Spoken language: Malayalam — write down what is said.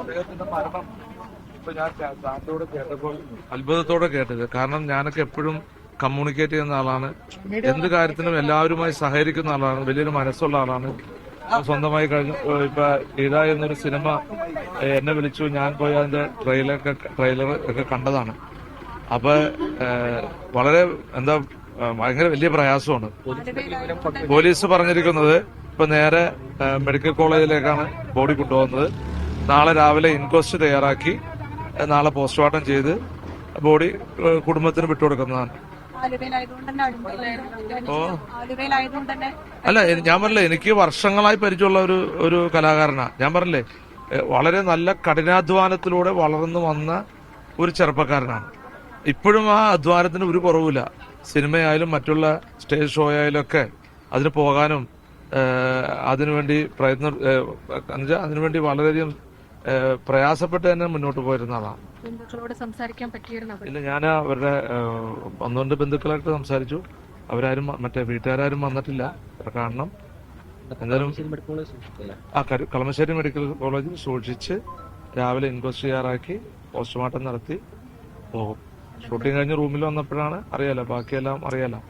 അദ്ദേഹത്തിന്റെ മരണം ഇപ്പൊ ഞാൻ താങ്കളോട് കേട്ടപ്പോൾ അത്ഭുതത്തോടെ കേട്ടത്. കാരണം ഞാനൊക്കെ എപ്പോഴും കമ്മ്യൂണിക്കേറ്റ് ചെയ്യുന്ന ആളാണ്, എന്ത് കാര്യത്തിനും എല്ലാവരുമായി സഹകരിക്കുന്ന ആളാണ്, വലിയൊരു മനസ്സുള്ള ആളാണ്. സ്വന്തമായി കഴിഞ്ഞ ഇപ്പൊ ഗീത എന്നൊരു സിനിമ എന്നെ വിളിച്ചു, ഞാൻ പോയി അതിന്റെ ട്രെയിലർ ഒക്കെ കണ്ടതാണ്. അപ്പൊ വളരെ ഭയങ്കര വലിയ പ്രയാസമാണ്. പോലീസ് പറഞ്ഞിരിക്കുന്നത് ഇപ്പൊ നേരെ മെഡിക്കൽ കോളേജിലേക്കാണ് ബോഡി കൊണ്ടുപോകുന്നത്. നാളെ രാവിലെ ഇൻക്വസ്റ്റ് തയ്യാറാക്കി നാളെ പോസ്റ്റ്മോർട്ടം ചെയ്ത് ബോഡി കുടുംബത്തിന് വിട്ടുകൊടുക്കുന്നതാണ്. അല്ല, ഞാൻ പറഞ്ഞില്ലേ, എനിക്ക് വർഷങ്ങളായി പരിചയമുള്ള ഒരു കലാകാരനാണ്. ഞാൻ പറഞ്ഞില്ലേ, വളരെ നല്ല കഠിനാധ്വാനത്തിലൂടെ വളർന്നു വന്ന ഒരു ചെറുപ്പക്കാരനാണ്. ഇപ്പോഴും ആ അധ്വാനത്തിന് ഒരു കുറവില്ല. സിനിമയായാലും മറ്റുള്ള സ്റ്റേജ് ഷോ ആയാലും ഒക്കെ അതിന് പോകാനും അതിനുവേണ്ടി അതിനുവേണ്ടി വളരെയധികം പ്രയാസപ്പെട്ട് തന്നെ മുന്നോട്ട് പോയിരുന്ന ആളാണ്. ബന്ധുക്കളോട് സംസാരിക്കാൻ പറ്റിയിരുന്നോ? ഇല്ല, ഞാൻ അവരുടെ 1-2 ബന്ധുക്കളായിട്ട് സംസാരിച്ചു. അവരാരും മറ്റേ വീട്ടുകാരും വന്നിട്ടില്ല കാണണം. എന്തായാലും കളമശ്ശേരി മെഡിക്കൽ കോളേജിൽ സൂക്ഷിച്ച് രാവിലെ ഇൻക്വസ്റ്റ് തയ്യാറാക്കി പോസ്റ്റ്മോർട്ടം നടത്തി പോകും. ഷൂട്ടിംഗ് കഴിഞ്ഞ് റൂമിൽ വന്നപ്പോഴാണ് അറിയാലോ, ബാക്കിയെല്ലാം അറിയാലോ.